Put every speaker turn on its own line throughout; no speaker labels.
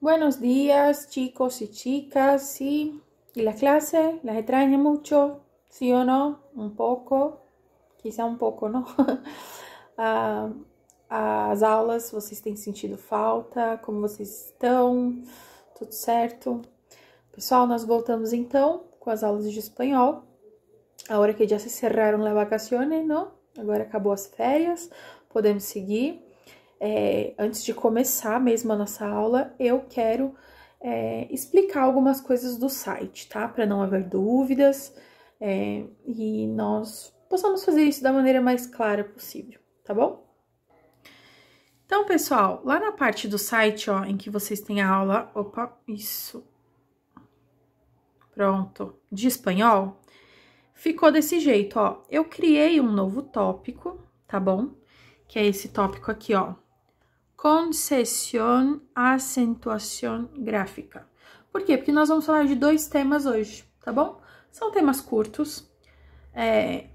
Buenos días, chicos y chicas, sí. ¿Y la clase? ¿Las extraña mucho? ¿Sí o no? Un pouco? Quizá um pouco, não? As aulas, vocês têm sentido falta? Como vocês estão? Tudo certo? Pessoal, nós voltamos então com as aulas de espanhol. Agora que já se cerraram as vacaciones, não? Agora acabou as férias, podemos seguir. Antes de começar mesmo a nossa aula, eu quero explicar algumas coisas do site, tá? Para não haver dúvidas e nós possamos fazer isso da maneira mais clara possível, tá bom? Então, pessoal, lá na parte do site, ó, em que vocês têm a aula, pronto, de espanhol, ficou desse jeito, ó. Eu criei um novo tópico, tá bom? Que é esse tópico aqui, ó. Concessão, acentuação gráfica. Por quê? Porque nós vamos falar de dois temas hoje, tá bom? São temas curtos.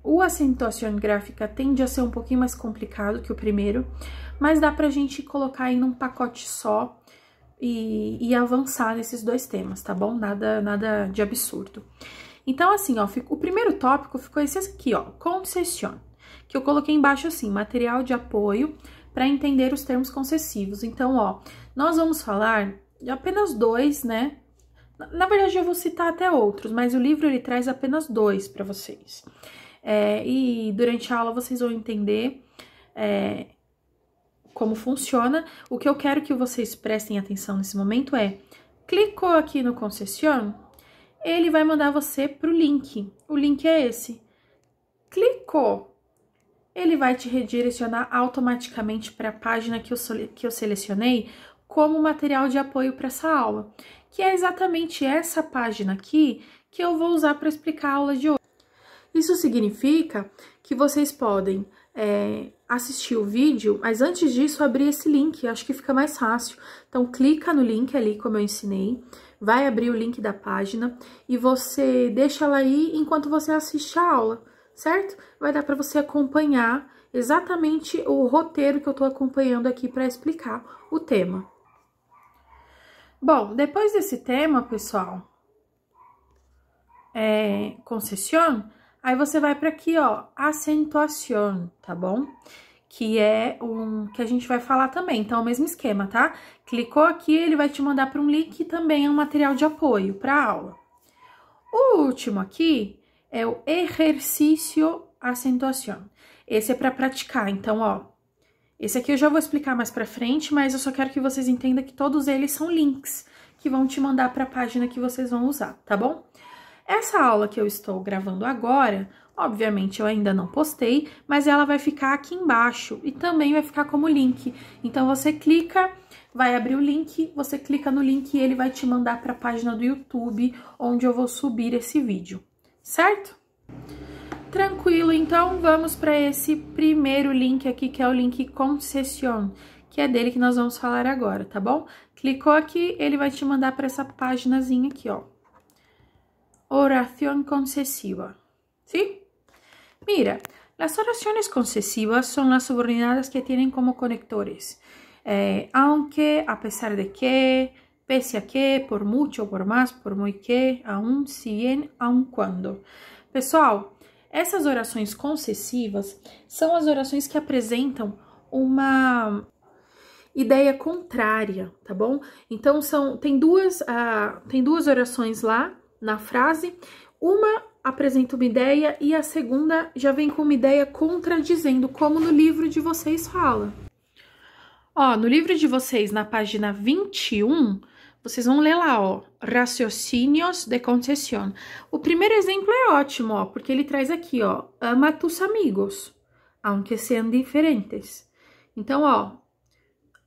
O acentuação gráfica tende a ser um pouquinho mais complicado que o primeiro, mas dá pra gente colocar aí num pacote só e avançar nesses dois temas, tá bom? Nada de absurdo. Então, assim, ó, o primeiro tópico ficou esse aqui, ó, concessão, que eu coloquei embaixo assim, material de apoio para entender os termos concessivos. Então, ó, nós vamos falar de apenas dois, né? Na verdade, eu vou citar até outros, mas o livro, ele traz apenas dois para vocês. E durante a aula, vocês vão entender como funciona. O que eu quero que vocês prestem atenção nesse momento clicou aqui no concessão, ele vai mandar você pro link. O link é esse. Clicou, ele vai te redirecionar automaticamente para a página que eu selecionei como material de apoio para essa aula, que é exatamente essa página aqui que eu vou usar para explicar a aula de hoje. Isso significa que vocês podem assistir o vídeo, mas antes disso abrir esse link, acho que fica mais fácil. Então clica no link ali, como eu ensinei, vai abrir o link da página e você deixa ela aí enquanto você assiste a aula, certo? Vai dar para você acompanhar exatamente o roteiro que eu tô acompanhando aqui para explicar o tema. Bom, depois desse tema, pessoal, concessão, aí você vai para aqui, ó, acentuação, tá bom? Que é que a gente vai falar também, então é o mesmo esquema, tá? Clicou aqui, ele vai te mandar para um link, também é um material de apoio para a aula. O último aqui é o exercício acentuação. Esse é para praticar, então, ó, esse aqui eu já vou explicar mais para frente, mas eu só quero que vocês entendam que todos eles são links que vão te mandar para a página que vocês vão usar, tá bom? Essa aula que eu estou gravando agora, obviamente eu ainda não postei, mas ela vai ficar aqui embaixo e também vai ficar como link. Então você clica, vai abrir o link, você clica no link e ele vai te mandar para a página do YouTube, onde eu vou subir esse vídeo, certo? Tranquilo, então vamos para esse primeiro link aqui, que é o link concessão, que é dele que nós vamos falar agora, tá bom? Clicou aqui, ele vai te mandar para essa paginazinha aqui, ó. Oración concesiva, ¿sí? Mira, las oraciones concesivas son las subordinadas que tienen como conectores aunque, a pesar de que, pese a que, por mucho, por más, por muy que, aún, si bien, aun quando. Pessoal, essas orações concessivas são as orações que apresentam uma ideia contrária, tá bom? Então, tem duas orações lá na frase, uma apresenta uma ideia e a segunda já vem com uma ideia contradizendo, como no livro de vocês fala. Ó, no livro de vocês, na página 21, vocês vão ler lá, ó, raciocínios de concessão. O primeiro exemplo é ótimo, ó, porque ele traz aqui, ó, ama tus amigos, aunque sean diferentes. Então, ó,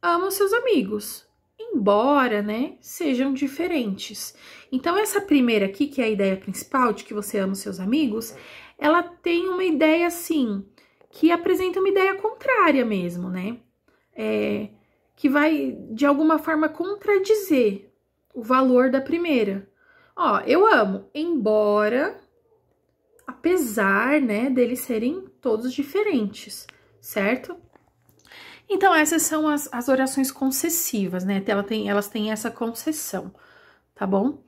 ama os seus amigos, embora, né, sejam diferentes. Então, essa primeira aqui, que é a ideia principal de que você ama os seus amigos, ela tem uma ideia, assim, que apresenta uma ideia contrária mesmo, né? Que vai, de alguma forma, contradizer o valor da primeira. Ó, eu amo, embora, apesar, né, deles serem todos diferentes, certo? Então, essas são as orações concessivas, né? Elas têm essa concessão, tá bom?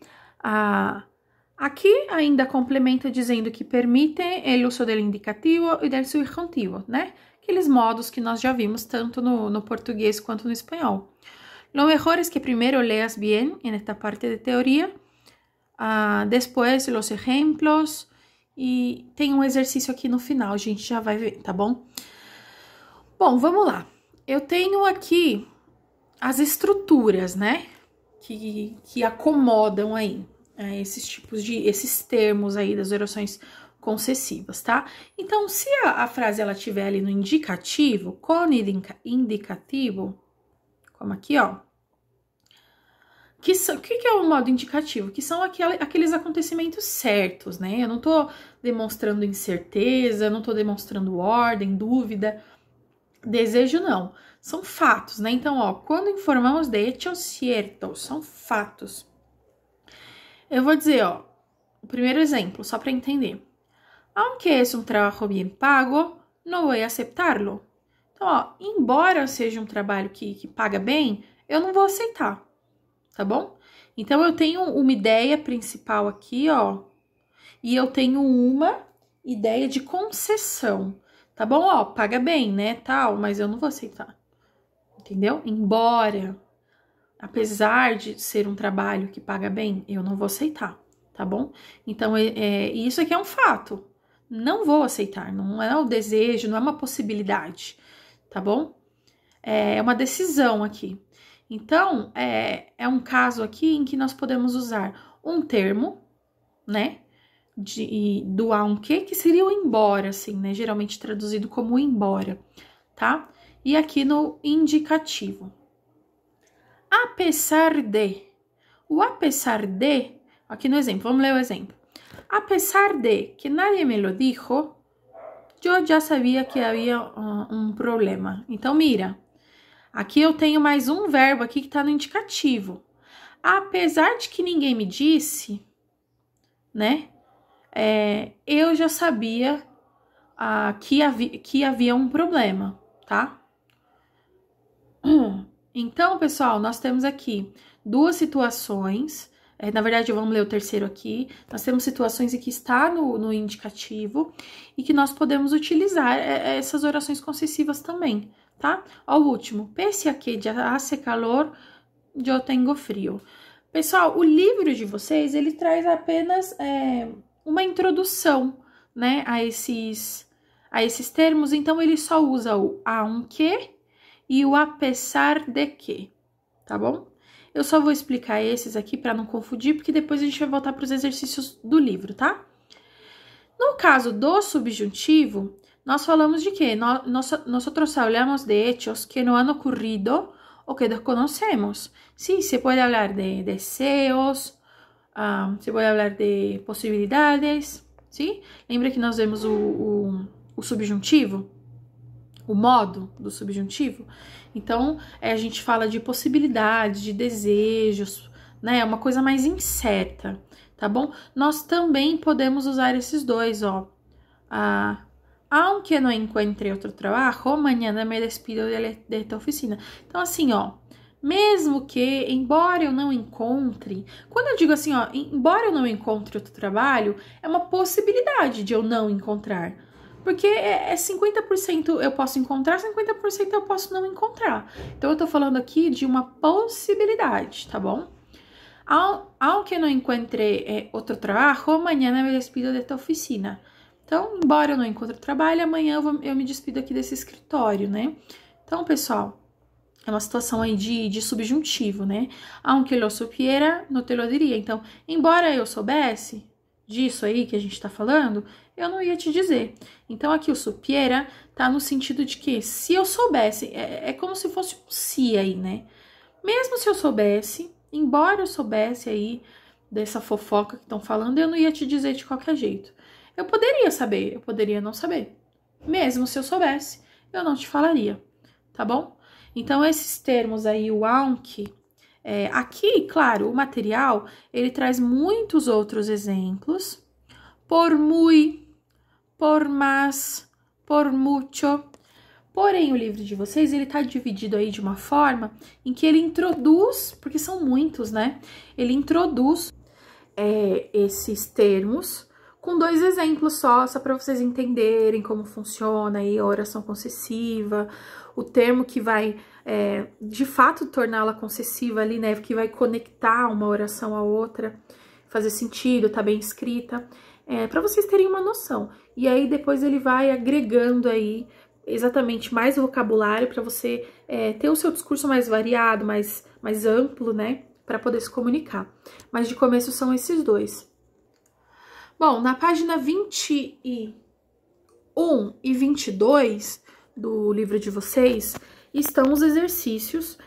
Aqui ainda complementa dizendo que permitem o uso do indicativo e do subjuntivo, né? Aqueles modos que nós já vimos tanto no português quanto no espanhol. Lo mejor es que primero leas bien en esta parte de teoría, después los ejemplos, e tem um exercício aqui no final, a gente já vai ver, tá bom? Bom, vamos lá. Eu tenho aqui as estruturas, né? Que acomodam aí esses termos aí das orações concessivas, tá? Então, se a frase ela tiver ali no indicativo, com indicativo, como aqui, ó. O que é o modo indicativo? Que são aqueles acontecimentos certos, né? Eu não tô demonstrando incerteza, não tô demonstrando ordem, dúvida, desejo, não. São fatos, né? Então, ó, quando informamos de hechos ciertos, são fatos. Eu vou dizer, ó, o primeiro exemplo, só para entender. Aunque es un trabajo bien pago, no voy a aceptarlo. Então, ó, embora seja um trabalho que paga bem, eu não vou aceitar, tá bom? Então, eu tenho uma ideia principal aqui, ó, e eu tenho uma ideia de concessão, tá bom? Ó, paga bem, né, tal, mas eu não vou aceitar, entendeu? Embora, apesar de ser um trabalho que paga bem, eu não vou aceitar, tá bom? Então, isso aqui é um fato. Não vou aceitar, não é o desejo, não é uma possibilidade, tá bom? É uma decisão aqui. Então, é um caso aqui em que nós podemos usar um termo, né, do aunque, que seria o embora, assim, né, geralmente traduzido como embora, tá? E aqui no indicativo. Apesar de, o apesar de, aqui no exemplo, vamos ler o exemplo. A pesar de que nadie me lo dijo, yo ya sabía que había um problema. Então, mira, aqui eu tenho mais um verbo aqui que tá no indicativo. Apesar de que ninguém me disse, né, eu já sabia que havia um problema, tá? Então, pessoal, nós temos aqui duas situações. Na verdade, vamos ler o terceiro aqui. Nós temos situações em que está no indicativo e que nós podemos utilizar essas orações concessivas também, tá? Ó, o último. Pese a que ya hace calor, yo tengo frio. Pessoal, o livro de vocês, ele traz apenas uma introdução, né, a esses termos. Então, ele só usa o aunque e o apesar de que, tá bom? Eu só vou explicar esses aqui para não confundir, porque depois a gente vai voltar para os exercícios do livro, tá? No caso do subjuntivo, nós falamos de quê? Nosotros hablamos de hechos que no han ocurrido o que desconocemos. Sí, se puede hablar de deseos, se puede hablar de possibilidades, ¿sí? Lembra que nós vemos o subjuntivo? O modo do subjuntivo? Então, a gente fala de possibilidades, de desejos, né? É uma coisa mais incerta, tá bom? Nós também podemos usar esses dois, ó. Aunque no encuentre outro trabalho, mañana me despido de esta oficina. Então, assim, ó, mesmo que, embora eu não encontre, quando eu digo assim, ó, embora eu não encontre outro trabalho, é uma possibilidade de eu não encontrar. Porque 50% eu posso encontrar, 50% eu posso não encontrar. Então, eu tô falando aqui de uma possibilidade, tá bom? Aunque no encuentre outro trabalho, mañana me despido desta oficina. Então, embora eu não encontre trabalho, amanhã eu me despido aqui desse escritório, né? Então, pessoal, é uma situação aí de subjuntivo, né? Aunque lo supiera, no te lo diria. Então, embora eu soubesse disso aí que a gente tá falando, eu não ia te dizer. Então, aqui o supiera tá no sentido de que se eu soubesse, é como se fosse um se aí, né? Mesmo se eu soubesse, embora eu soubesse aí dessa fofoca que estão falando, eu não ia te dizer de qualquer jeito. Eu poderia saber, eu poderia não saber. Mesmo se eu soubesse, eu não te falaria, tá bom? Então, esses termos aí, o aunque, aqui, claro, o material, ele traz muitos outros exemplos. Por muy, por más, por mucho. Porém, o livro de vocês, ele tá dividido aí de uma forma em que ele introduz, porque são muitos, né? Ele introduz esses termos com 2 exemplos só para vocês entenderem como funciona aí a oração concessiva, o termo que vai, de fato, torná-la concessiva ali, né? Que vai conectar uma oração à outra, fazer sentido, tá bem escrita, para vocês terem uma noção. E aí, depois ele vai agregando aí exatamente mais vocabulário para você ter o seu discurso mais variado, mais amplo, né? Para poder se comunicar. Mas de começo são esses 2. Bom, na página 21 e 22 do livro de vocês estão os exercícios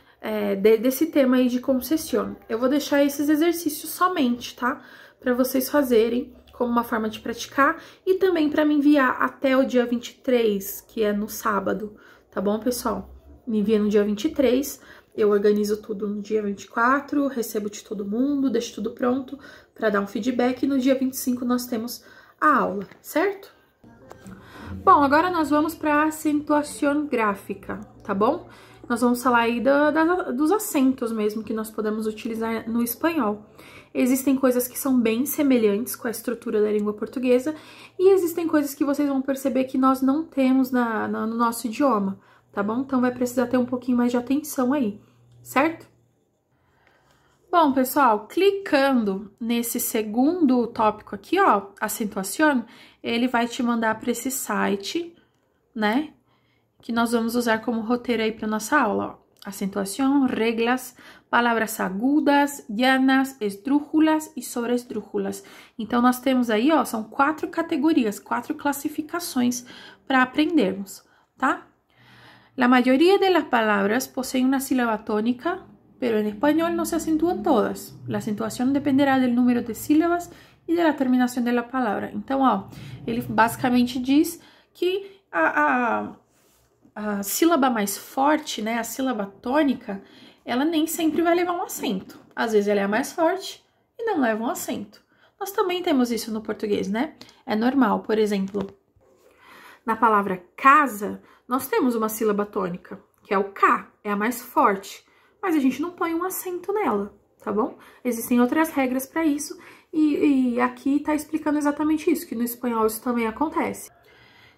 desse tema aí de concessão. Eu vou deixar esses exercícios somente, tá? Para vocês fazerem como uma forma de praticar e também para me enviar até o dia 23, que é no sábado, tá bom, pessoal? Me envia no dia 23, eu organizo tudo no dia 24, recebo de todo mundo, deixo tudo pronto para dar um feedback e no dia 25 nós temos a aula, certo? Bom, agora nós vamos para a acentuação gráfica, tá bom? Nós vamos falar aí dos acentos mesmo que nós podemos utilizar no espanhol. Existem coisas que são bem semelhantes com a estrutura da língua portuguesa e existem coisas que vocês vão perceber que nós não temos no nosso idioma, tá bom? Então vai precisar ter um pouquinho mais de atenção aí, certo? Bom, pessoal, clicando nesse segundo tópico aqui, ó, acentuação, ele vai te mandar para esse site, né? Que nós vamos usar como roteiro aí para nossa aula, ó. Acentuação, reglas, palavras agudas, llanas, esdrújulas e sobresdrújulas. Então, nós temos aí, ó, são 4 categorias, 4 classificações para aprendermos, tá? La mayoría de las palabras poseen una sílaba tónica, pero en español no se acentúan todas. La acentuación dependerá del número de sílabas e da terminação da palavra. Então, ó, ele basicamente diz que a sílaba mais forte, né, a sílaba tônica, ela nem sempre vai levar um acento. Às vezes ela é a mais forte e não leva um acento. Nós também temos isso no português, né? É normal, por exemplo, na palavra casa, nós temos uma sílaba tônica, que é o K, é a mais forte, mas a gente não põe um acento nela, tá bom? Existem outras regras para isso e aqui tá explicando exatamente isso, que no espanhol isso também acontece.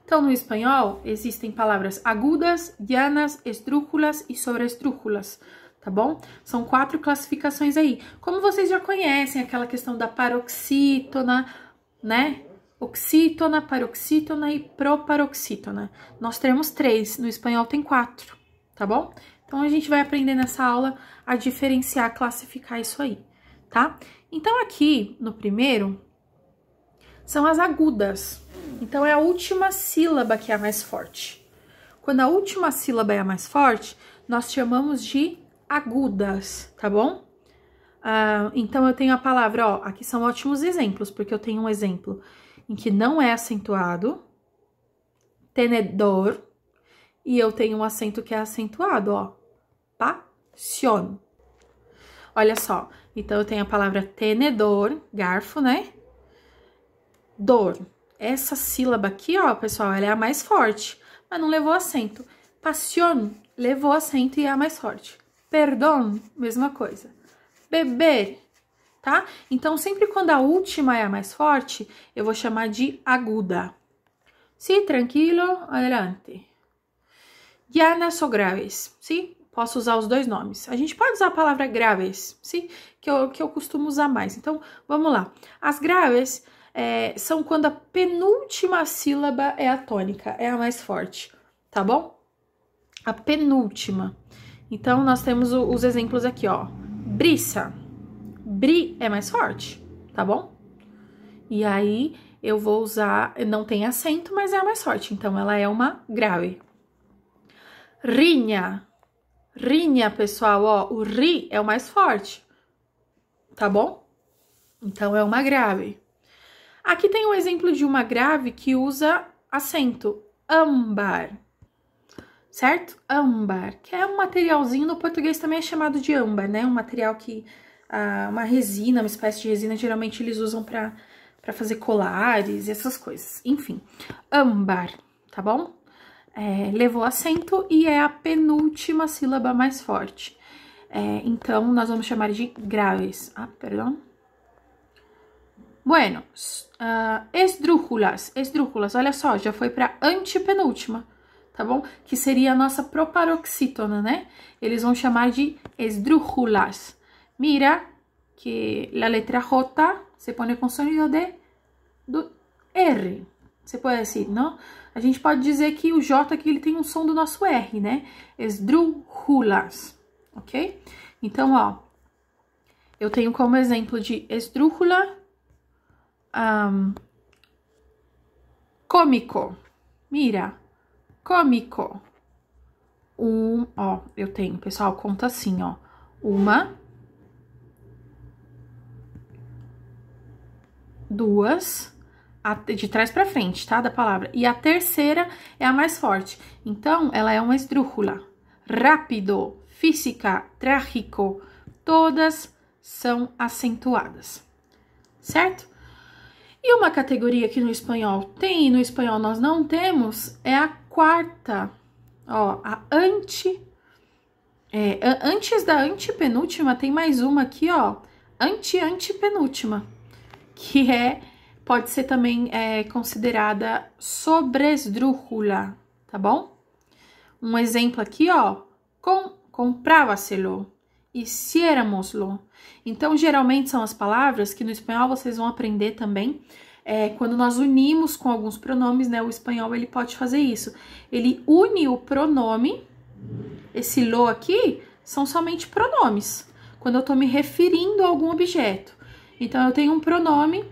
Então, no espanhol, existem palavras agudas, llanas, esdrújulas e sobresdrújulas, tá bom? São 4 classificações aí. Como vocês já conhecem, aquela questão da paroxítona, né? Oxítona, paroxítona e proparoxítona. Nós temos 3, no espanhol tem 4, tá bom? Então, a gente vai aprender nessa aula a diferenciar, classificar isso aí, tá? Então, aqui, no primeiro, são as agudas. Então, é a última sílaba que é a mais forte. Quando a última sílaba é a mais forte, nós chamamos de agudas, tá bom? Então, eu tenho a palavra, ó, aqui são ótimos exemplos, porque eu tenho um exemplo em que não é acentuado, tenedor, e eu tenho um acento que é acentuado, ó, pasión. Olha só, então eu tenho a palavra tenedor, garfo, né? Dor. Essa sílaba aqui, ó, pessoal, ela é a mais forte, mas não levou acento. Pasión levou acento e é a mais forte. Perdón, mesma coisa. Beber, tá? Então, sempre quando a última é a mais forte, eu vou chamar de aguda. Sí, tranquilo, adelante. Llanas ou graves, sí? Posso usar os 2 nomes. A gente pode usar a palavra graves, sí? Que eu costumo usar mais. Então, vamos lá. As graves são quando a penúltima sílaba é a tônica, é a mais forte, tá bom? A penúltima. Então, nós temos os exemplos aqui, ó. Brisa. Bri é mais forte, tá bom? E aí, eu vou usar, não tem acento, mas é a mais forte, então ela é uma grave. Rinha. Rinha, pessoal, ó, o ri é o mais forte, tá bom? Então, é uma grave. Aqui tem um exemplo de uma grave que usa acento, âmbar, certo? Âmbar, que é um materialzinho, no português também é chamado de âmbar, né? Um material que, uma resina, uma espécie de resina, geralmente eles usam pra fazer colares e essas coisas. Enfim, âmbar, tá bom? levou acento e é a penúltima sílaba mais forte. Então, nós vamos chamar de graves. Perdão. Bueno, esdrúxulas. Esdrúxulas, olha só, já foi para antepenúltima, tá bom? Que seria a nossa proparoxítona, né? Eles vão chamar de esdrúxulas. Mira que a letra J se põe com sonido do R. Você pode dizer, não? A gente pode dizer que o J aqui ele tem um som do nosso R, né? Esdrúxulas, ok? Então, ó, eu tenho como exemplo de esdrúxula, cômico. Mira, cômico. Ó, eu tenho, pessoal, conta assim, ó. 1, 2, de trás pra frente, tá? Da palavra. E a terceira é a mais forte. Então, ela é uma esdrúxula. Rápido, física, trágico, todas são acentuadas, certo? E uma categoria que no espanhol tem e no espanhol nós não temos é a quarta, ó, a antes da antepenúltima tem mais uma aqui, ó, antepenúltima, que pode ser também considerada sobresdrújula, tá bom? Um exemplo aqui, ó, comprávaselo, hiciéramoslo. Então, geralmente são as palavras que no espanhol vocês vão aprender também. Quando nós unimos com alguns pronomes, né? O espanhol, ele pode fazer isso. Ele une o pronome, esse lo aqui, são somente pronomes. Quando eu tô me referindo a algum objeto. Então, eu tenho um pronome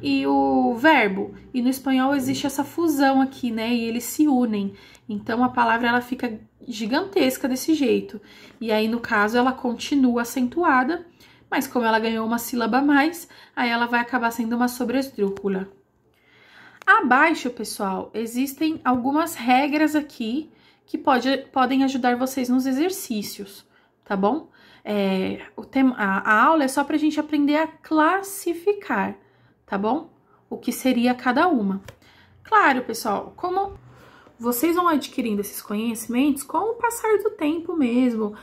e o verbo. E no espanhol existe essa fusão aqui, né? E eles se unem. Então, a palavra, ela fica gigantesca desse jeito. E aí, no caso, ela continua acentuada, mas como ela ganhou uma sílaba a mais, aí ela vai acabar sendo uma sobresdrújula. Abaixo, pessoal, existem algumas regras aqui que podem ajudar vocês nos exercícios, tá bom? A aula é só pra gente aprender a classificar, tá bom? O que seria cada uma. Claro, pessoal, como vocês vão adquirindo esses conhecimentos com o passar do tempo mesmo,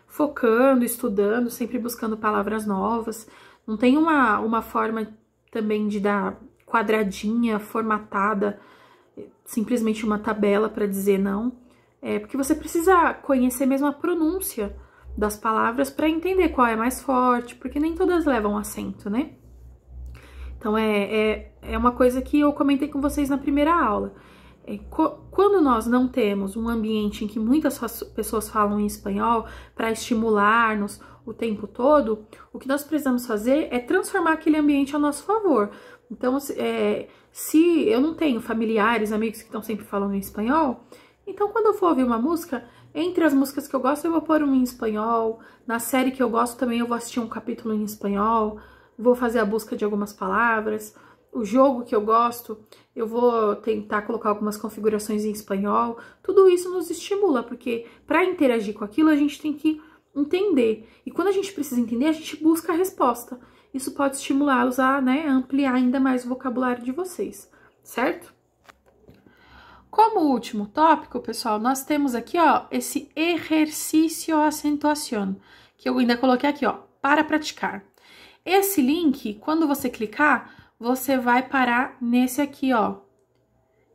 focando, estudando, sempre buscando palavras novas. Não tem uma forma também de dar quadradinha, formatada, simplesmente uma tabela para dizer não. Porque você precisa conhecer mesmo a pronúncia das palavras para entender qual é mais forte, porque nem todas levam acento, né? Então, é uma coisa que eu comentei com vocês na primeira aula. Quando nós não temos um ambiente em que muitas pessoas falam em espanhol para estimular-nos o tempo todo, o que nós precisamos fazer é transformar aquele ambiente a nosso favor. Então, se eu não tenho familiares, amigos que estão sempre falando em espanhol, então quando eu for ouvir uma música, entre as músicas que eu gosto, eu vou pôr uma em espanhol. Na série que eu gosto também eu vou assistir um capítulo em espanhol, vou fazer a busca de algumas palavras. O jogo que eu gosto, eu vou tentar colocar algumas configurações em espanhol. Tudo isso nos estimula, porque para interagir com aquilo a gente tem que entender. E quando a gente precisa entender, a gente busca a resposta. Isso pode estimulá-los a, ampliar ainda mais o vocabulário de vocês, certo? Como último tópico, pessoal, nós temos aqui, ó, esse exercício acentuação, que eu ainda coloquei aqui, ó, para praticar. Esse link, quando você clicar, você vai parar nesse aqui, ó,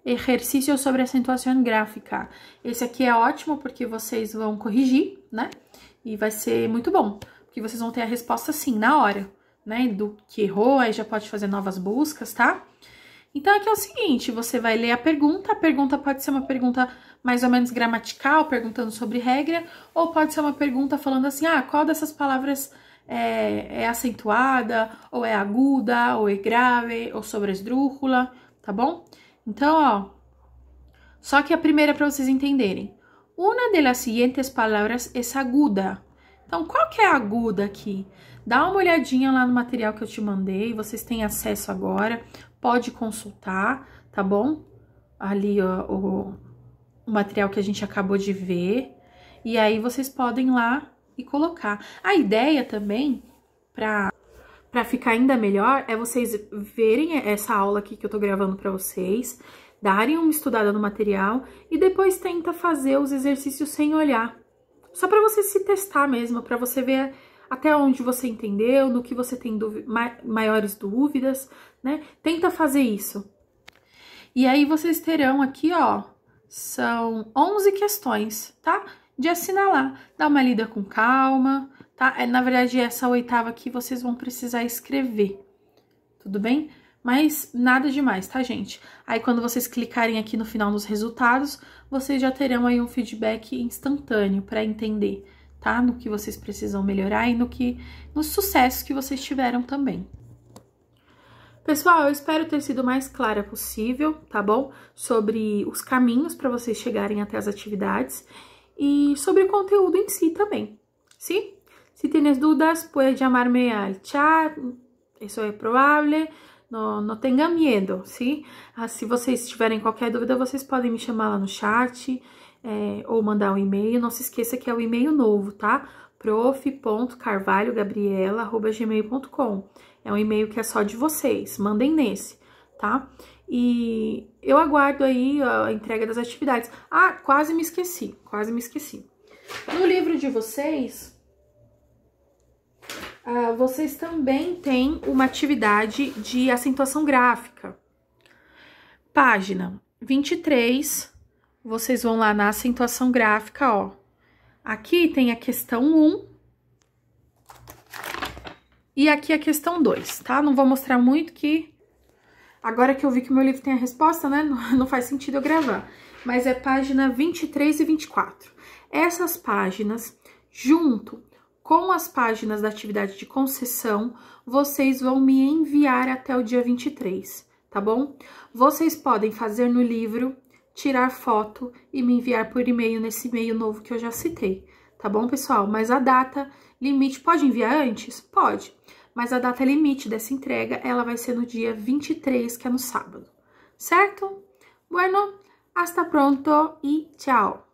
exercício sobre acentuação gráfica. Esse aqui é ótimo porque vocês vão corrigir, né? E vai ser muito bom, porque vocês vão ter a resposta assim, na hora, né? Do que errou, aí já pode fazer novas buscas, tá? Então, aqui é o seguinte, você vai ler a pergunta pode ser uma pergunta mais ou menos gramatical, perguntando sobre regra, ou pode ser uma pergunta falando assim, qual dessas palavras é acentuada, ou é aguda, ou é grave, ou sobresdrújula, tá bom? Então, ó, só que a primeira para vocês entenderem. Una de las siguientes palavras é aguda. Então, qual que é a aguda aqui? Dá uma olhadinha lá no material que eu te mandei, vocês têm acesso agora, pode consultar, tá bom? Ali, ó, o material que a gente acabou de ver, e aí vocês podem ir lá e colocar. A ideia também, para ficar ainda melhor, é vocês verem essa aula aqui que eu tô gravando para vocês, darem uma estudada no material e depois tenta fazer os exercícios sem olhar. Só para você se testar mesmo, para você ver até onde você entendeu, no que você tem maiores dúvidas, né? Tenta fazer isso. E aí vocês terão aqui, ó, são 11 questões, tá? De assinalar. Dá uma lida com calma, tá? Na verdade, essa 8ª aqui vocês vão precisar escrever, tudo bem? Mas nada demais, tá, gente? Aí, quando vocês clicarem aqui no final nos resultados, vocês já terão aí um feedback instantâneo para entender, tá? No que vocês precisam melhorar e nos sucessos que vocês tiveram também. Pessoal, eu espero ter sido o mais clara possível, tá bom? Sobre os caminhos para vocês chegarem até as atividades e sobre o conteúdo em si também, ¿sí? Si tienes dudas, puedes llamarme al chat, eso es probable. Não tenha medo, ¿sí? Se vocês tiverem qualquer dúvida, vocês podem me chamar lá no chat ou mandar um e-mail. Não se esqueça que é o e-mail novo, tá? prof.carvalhogabriela@gmail.com. É um e-mail que é só de vocês, mandem nesse, tá? E eu aguardo aí a entrega das atividades. Ah, quase me esqueci. No livro de vocês... vocês também têm uma atividade de acentuação gráfica. Página 23, vocês vão lá na acentuação gráfica, ó. Aqui tem a questão 1 e aqui a questão 2, tá? Não vou mostrar muito que... Agora que eu vi que o meu livro tem a resposta, né? Não faz sentido eu gravar. Mas é página 23 e 24. Essas páginas, junto com as páginas da atividade de concessão, vocês vão me enviar até o dia 23, tá bom? Vocês podem fazer no livro, tirar foto e me enviar por e-mail nesse e-mail novo que eu já citei, tá bom, pessoal? Mas a data limite, pode enviar antes? Pode, mas a data limite dessa entrega, ela vai ser no dia 23, que é no sábado, certo? Bueno, hasta pronto e tchau!